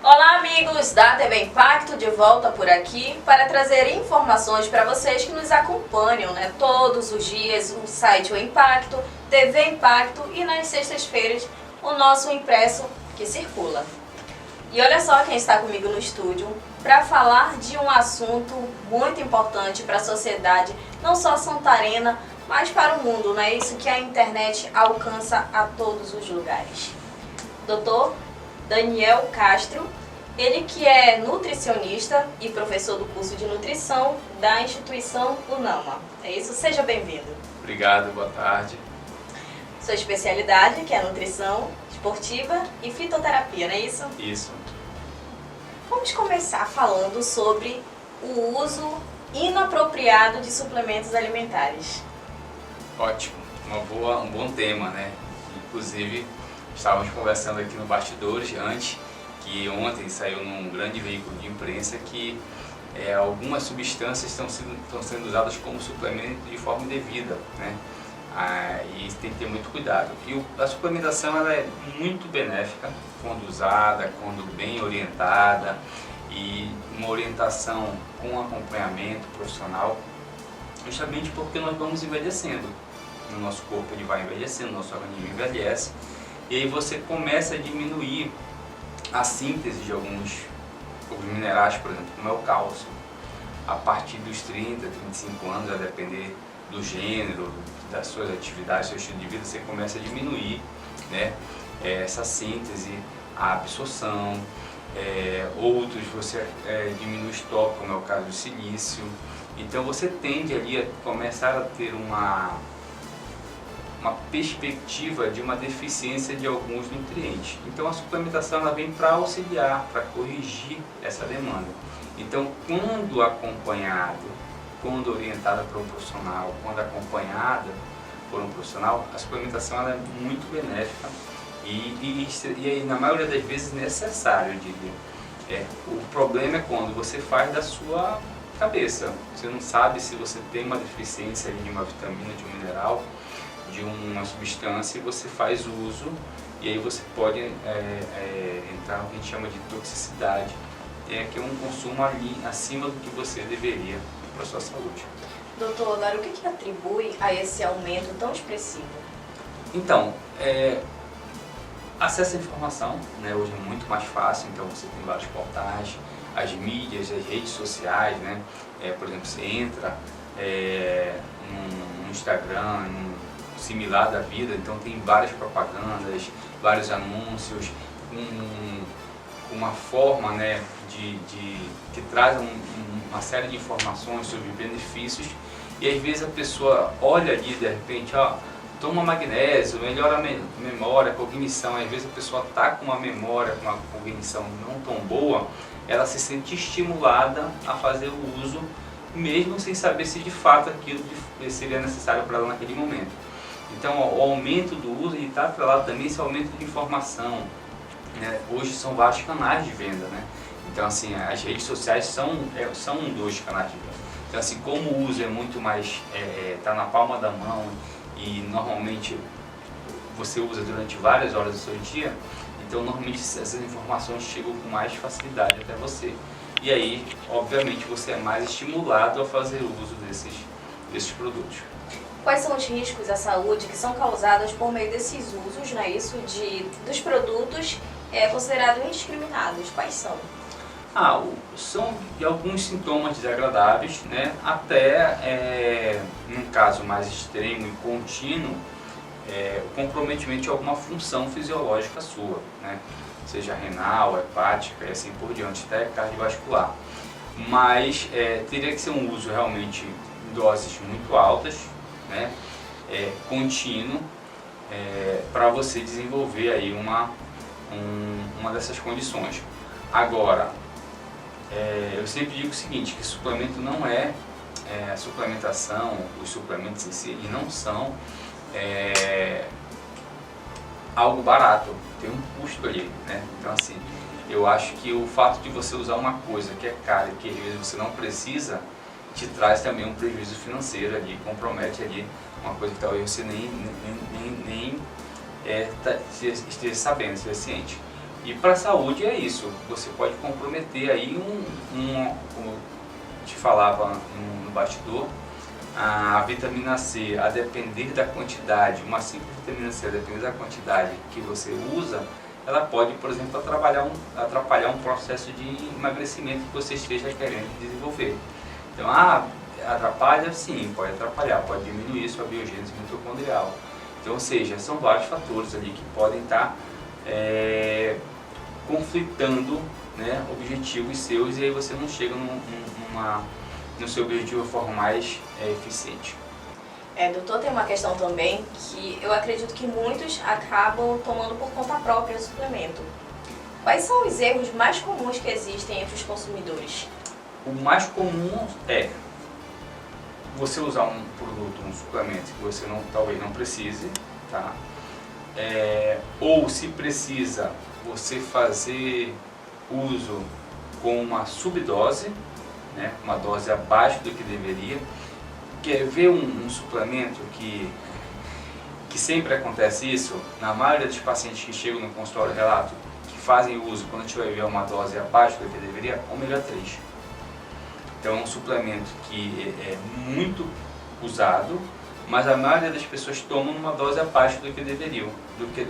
Olá amigos da TV Impacto, de volta por aqui para trazer informações para vocês que nos acompanham, todos os dias no site O Impacto, TV Impacto e nas sextas-feiras o nosso impresso que circula. E olha só quem está comigo no estúdio para falar de um assunto muito importante para a sociedade, não só santarena, mas para o mundo, não é isso que a internet alcança a todos os lugares. Doutor Daniel Castro, ele que é nutricionista e professor do curso de nutrição da instituição UNAMA. É isso? Seja bem-vindo. Obrigado, boa tarde. Sua especialidade, que é a nutrição esportiva e fitoterapia, não é isso? Isso. Vamos começar falando sobre o uso inapropriado de suplementos alimentares. Ótimo, um bom tema, né? Inclusive, estávamos conversando aqui no bastidores antes, que ontem saiu num grande veículo de imprensa que algumas substâncias estão sendo usadas como suplemento de forma indevida, né? E tem que ter muito cuidado. E a suplementação ela é muito benéfica quando usada, quando bem orientada e uma orientação com acompanhamento profissional, justamente porque nós vamos envelhecendo. No nosso corpo ele vai envelhecendo, nosso organismo envelhece, e aí você começa a diminuir a síntese de alguns minerais, por exemplo, como é o cálcio. A partir dos 30, 35 anos, a depender do gênero, das suas atividades, seu estilo de vida, você começa a diminuir, né, essa síntese, a absorção. Outros você diminui o estoque, como é o caso do silício. Então você tende ali a começar a ter uma perspectiva de uma deficiência de alguns nutrientes. Então a suplementação ela vem para auxiliar, para corrigir essa demanda. Então quando acompanhado, quando orientada por um profissional, quando acompanhada por um profissional, a suplementação ela é muito benéfica e na maioria das vezes necessário, eu diria. O problema é quando você faz da sua cabeça. Você não sabe se você tem uma deficiência de uma vitamina, de um mineral, de uma substância, e você faz uso, e aí você pode entrar no que a gente chama de toxicidade, que é um consumo ali acima do que você deveria para a sua saúde. Doutor, agora o que atribui a esse aumento tão expressivo? Então, acesso à informação, né, hoje é muito mais fácil, então você tem vários portais, as mídias, as redes sociais, né, por exemplo, você entra no Instagram, num similar da vida, então tem várias propagandas, vários anúncios, uma forma, né, que traz uma série de informações sobre benefícios, e às vezes a pessoa olha ali de repente, toma magnésio, melhora a memória, a cognição. Às vezes a pessoa está com uma memória, com uma cognição não tão boa, ela se sente estimulada a fazer o uso, mesmo sem saber se de fato aquilo seria necessário para ela naquele momento. Então o aumento do uso está atrelado também esse aumento de informação, né? Hoje são vários canais de venda, né? Então assim, as redes sociais são um dos canais de venda. Então assim, como o uso é muito mais, está na palma da mão e normalmente você usa durante várias horas do seu dia, então normalmente essas informações chegam com mais facilidade até você. E aí, obviamente, você é mais estimulado a fazer uso desses produtos. Quais são os riscos à saúde que são causados por meio desses usos, dos produtos considerados indiscriminados? Quais são? São alguns sintomas desagradáveis, né? Até, num caso mais extremo e contínuo, o comprometimento de alguma função fisiológica sua, né? Seja renal, hepática e assim por diante, até cardiovascular. Mas teria que ser um uso realmente em doses muito altas, né? Contínuo, para você desenvolver aí uma dessas condições. Agora, eu sempre digo o seguinte, que suplemento não a suplementação, os suplementos em si, eles não são algo barato, tem um custo ali, né? Então assim, eu acho que o fato de você usar uma coisa que é cara e que às vezes você não precisa, te traz também um prejuízo financeiro ali, compromete ali uma coisa que talvez você nem esteja sabendo, esteja ciente. E para a saúde é isso, você pode comprometer aí como eu te falava no bastidor, a vitamina C, a depender da quantidade, uma simples vitamina C, a depender da quantidade que você usa, ela pode, por exemplo, atrapalhar um processo de emagrecimento que você esteja querendo desenvolver. Então, atrapalha? Sim, pode atrapalhar, pode diminuir sua biogênese mitocondrial. Então, ou seja, são vários fatores ali que podem estar conflitando, né, objetivos seus, e aí você não chega no seu objetivo de forma mais eficiente. Doutor, tem uma questão também que eu acredito que muitos acabam tomando por conta própria o suplemento. Quais são os erros mais comuns que existem entre os consumidores? O mais comum é você usar um produto, um suplemento que você talvez não precise, tá? Ou se precisa, você fazer uso com uma subdose, né? Uma dose abaixo do que deveria. Quer ver um suplemento que sempre acontece isso? Na maioria dos pacientes que chegam no consultório relato que fazem uso, quando a gente vai ver uma dose abaixo do que deveria, ômega 3. Então é um suplemento que é muito usado, mas a maioria das pessoas tomam uma dose abaixo do que deveriam, do que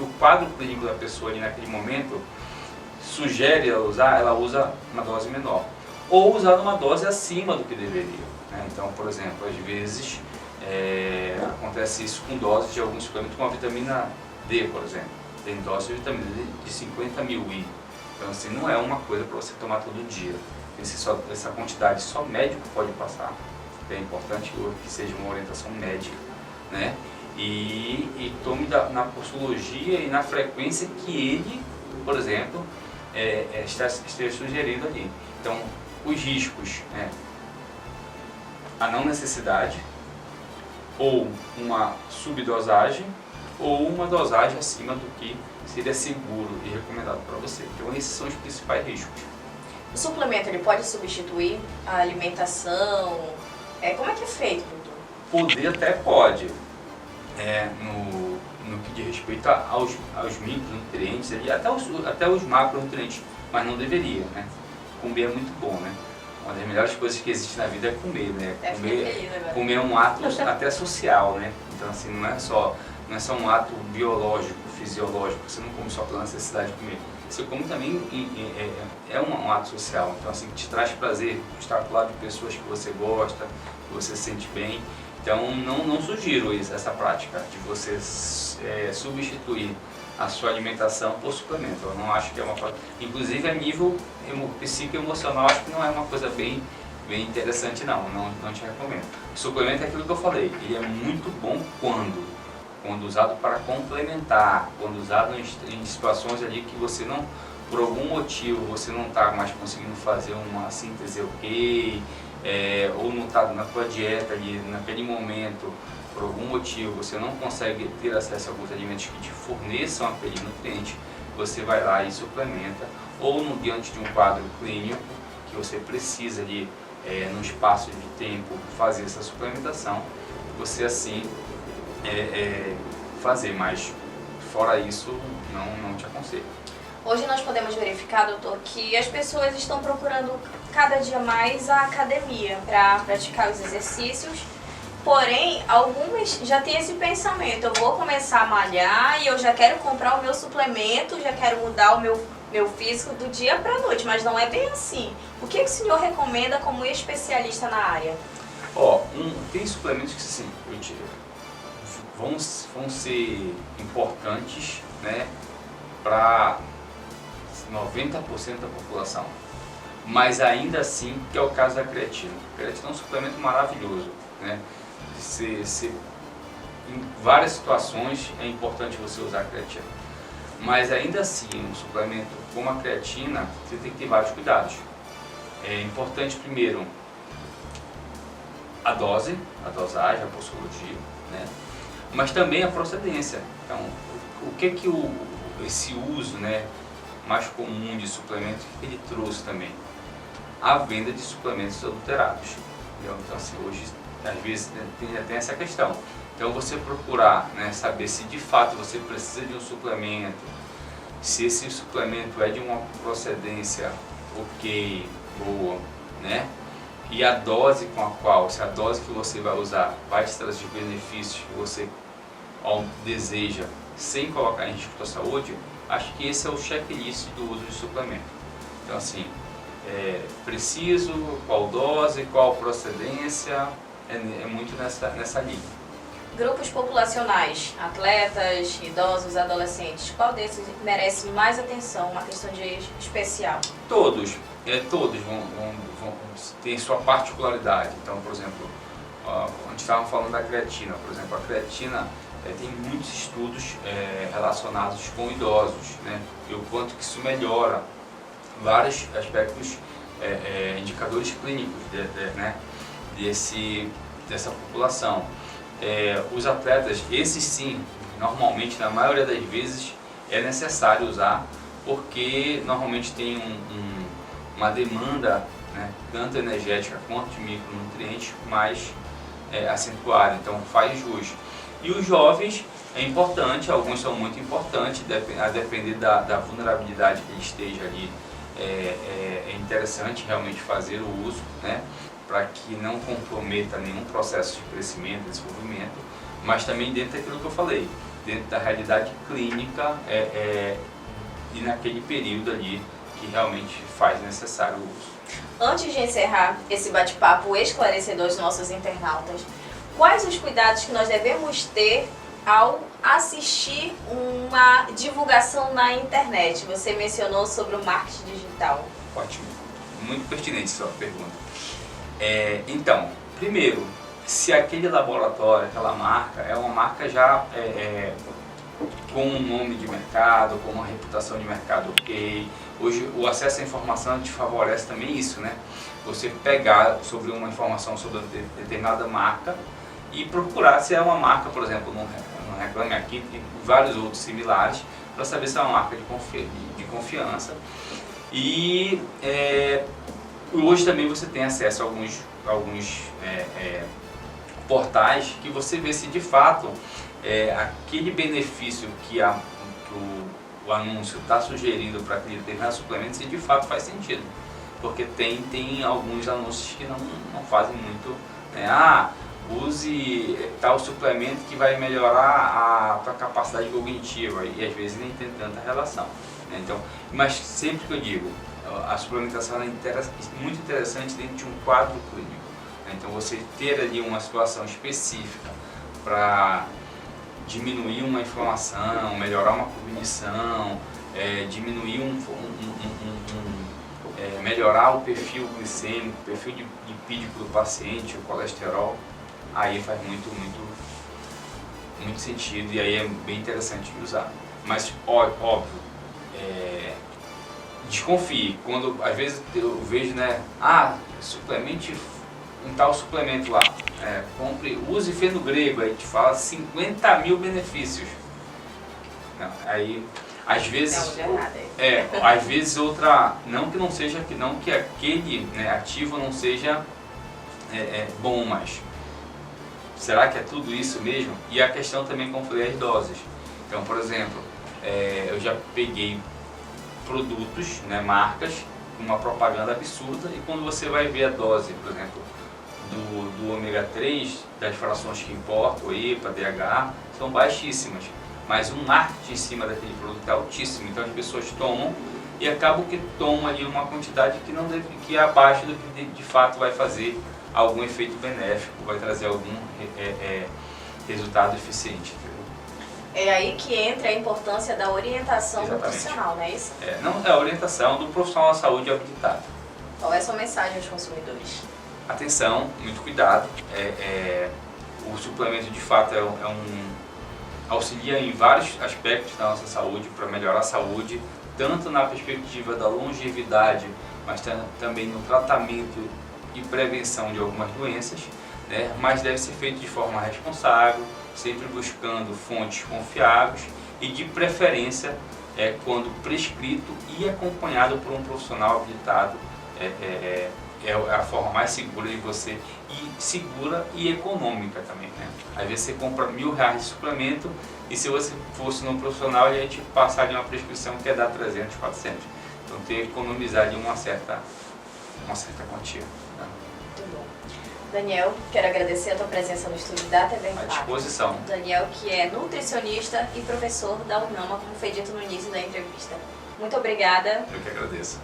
o quadro clínico da pessoa ali naquele momento sugere ela usa uma dose menor. Ou usar uma dose acima do que deveria, né? Então, por exemplo, às vezes acontece isso com doses de alguns suplementos, como a vitamina D, por exemplo. Tem dose de vitamina D de 50 mil I. Então, assim, não é uma coisa para você tomar todo dia. Essa quantidade só médico pode passar. É importante que seja uma orientação médica, né? E tome na posologia e na frequência que ele, por exemplo, esteja sugerindo ali. Então, os riscos, né? A não necessidade, ou uma subdosagem, ou uma dosagem acima do que seria seguro e recomendado para você. Então, esses são os principais riscos. O suplemento ele pode substituir a alimentação? Como é que é feito, doutor? Poder até pode, no que diz respeito aos micronutrientes, ali, até os macronutrientes, mas não deveria, né? Comer é muito bom, né? Uma das melhores coisas que existe na vida é comer, né? Comer é um ato até social, né? Então, assim, não é só um ato biológico, fisiológico, você não come só pela necessidade de comer. Você come também, um ato social, então assim, te traz prazer, estar do lado de pessoas que você gosta, que você se sente bem. Então não sugiro essa prática de você substituir a sua alimentação por suplemento. Eu não acho que é uma coisa, inclusive a nível psicoemocional, acho que não é uma coisa bem interessante não te recomendo. O suplemento é aquilo que eu falei, ele é muito bom quando usado para complementar, quando usado em situações ali que você não, por algum motivo, você não está mais conseguindo fazer uma síntese ou não está na tua dieta ali, naquele momento, por algum motivo, você não consegue ter acesso a alguns alimentos que te forneçam aquele nutriente, você vai lá e suplementa, ou diante de um quadro clínico que você precisa ali, num espaço de tempo, fazer essa suplementação, você assim fazer, mas fora isso não te aconselho. Hoje nós podemos verificar, doutor, que as pessoas estão procurando cada dia mais a academia para praticar os exercícios, porém algumas já têm esse pensamento, eu vou começar a malhar e eu já quero comprar o meu suplemento, já quero mudar o meu físico do dia para a noite, mas não é bem assim. O que o senhor recomenda como especialista na área? Tem suplementos que sim, vão ser importantes, né, para 90% da população, mas ainda assim, que é o caso da creatina. A creatina é um suplemento maravilhoso, né? Em várias situações é importante você usar a creatina, mas ainda assim, um suplemento como a creatina, você tem que ter vários cuidados. É importante primeiro a dosagem, a posologia, né? Mas também a procedência. Então, o que esse uso, né, mais comum de suplementos, que ele trouxe também? A venda de suplementos adulterados. Entendeu? Então, assim, hoje, às vezes, tem essa questão. Então você procurar, né, saber se de fato você precisa de um suplemento, se esse suplemento é de uma procedência ok, boa, né? E a dose com a qual, se a dose que você vai usar vai te trazer benefícios que você deseja sem colocar em risco a sua saúde, acho que esse é o checklist do uso de suplemento. Então assim, preciso, qual dose, qual procedência, é muito nessa linha. Grupos populacionais, atletas, idosos, adolescentes, qual desses merece mais atenção, uma questão de especial? Todos vão ter sua particularidade. Então, por exemplo, a gente estava falando da creatina, por exemplo, a creatina tem muitos estudos relacionados com idosos, né? E o quanto que isso melhora vários aspectos, indicadores clínicos né? dessa população. Os atletas, esses sim, normalmente, na maioria das vezes, é necessário usar, porque normalmente tem uma demanda, né, tanto energética quanto de micronutrientes mais acentuada, então faz jus. E os jovens é importante, alguns são muito importantes, a depender da vulnerabilidade que ele esteja ali, é interessante realmente fazer o uso, né, para que não comprometa nenhum processo de crescimento, desenvolvimento, mas também dentro daquilo que eu falei, dentro da realidade clínica e naquele período ali que realmente faz necessário o uso. Antes de encerrar esse bate-papo esclarecedor dos nossos internautas, quais os cuidados que nós devemos ter ao assistir uma divulgação na internet? Você mencionou sobre o marketing digital. Ótimo, muito pertinente sua pergunta. Então, primeiro, se aquele laboratório, aquela marca, é uma marca já com um nome de mercado, com uma reputação de mercado ok, hoje o acesso à informação te favorece também isso, né? Você pegar sobre uma informação sobre determinada marca e procurar se é uma marca, por exemplo, no Reclame Aqui, tem vários outros similares, para saber se é uma marca de confiança. E hoje também você tem acesso a alguns portais que você vê se de fato aquele benefício que o anúncio está sugerindo para aquele determinado suplemento, se de fato faz sentido. Porque tem alguns anúncios que não fazem muito, né? Use tal suplemento que vai melhorar a tua capacidade cognitiva, e às vezes nem tem tanta relação, né? Então, mas sempre que eu digo, a suplementação é muito interessante dentro de um quadro clínico, né? Então você ter ali uma situação específica para diminuir uma inflamação, melhorar uma cognição, diminuir melhorar o perfil glicêmico, o perfil de lipídico do paciente, o colesterol, aí faz muito sentido, e aí é bem interessante de usar. Mas óbvio, desconfie, quando às vezes eu vejo, né, suplemente um tal suplemento lá, compre, use fenogrego, aí te fala 50 mil benefícios. Não, aí às vezes às vezes outra, não que aquele, né, ativo não seja bom, mas será que é tudo isso mesmo? E a questão também, como falei, as doses. Então, por exemplo, eu já peguei produtos, né, marcas, com uma propaganda absurda, e quando você vai ver a dose, por exemplo, do ômega 3, das frações que importam, EPA, DHA, são baixíssimas, mas o marketing em cima daquele produto é altíssimo, então as pessoas tomam e acabam que tomam ali uma quantidade que é abaixo do que de fato vai fazer algum efeito benéfico, vai trazer algum resultado eficiente. É aí que entra a importância da orientação do profissional, não é isso? Não, é a orientação do profissional da saúde habilitado. Qual é a sua mensagem aos consumidores? Atenção, muito cuidado. O suplemento de fato auxilia em vários aspectos da nossa saúde, para melhorar a saúde, tanto na perspectiva da longevidade, mas também no tratamento e prevenção de algumas doenças, né? Mas deve ser feito de forma responsável, sempre buscando fontes confiáveis e de preferência quando prescrito e acompanhado por um profissional habilitado é a forma mais segura de você, e segura e econômica também, né? Às vezes você compra R$1.000 de suplemento e se você fosse num profissional, ele ia te passar de uma prescrição que ia dar 300, 400. Então tem que economizar de uma certa quantia. Né? Muito bom. Daniel, quero agradecer a tua presença no estúdio da TV À Impacto. disposição. Daniel, que é nutricionista e professor da UNAMA, como foi dito no início da entrevista. Muito obrigada. Eu que agradeço.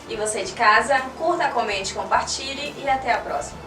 E você de casa, curta, comente, compartilhe e até a próxima.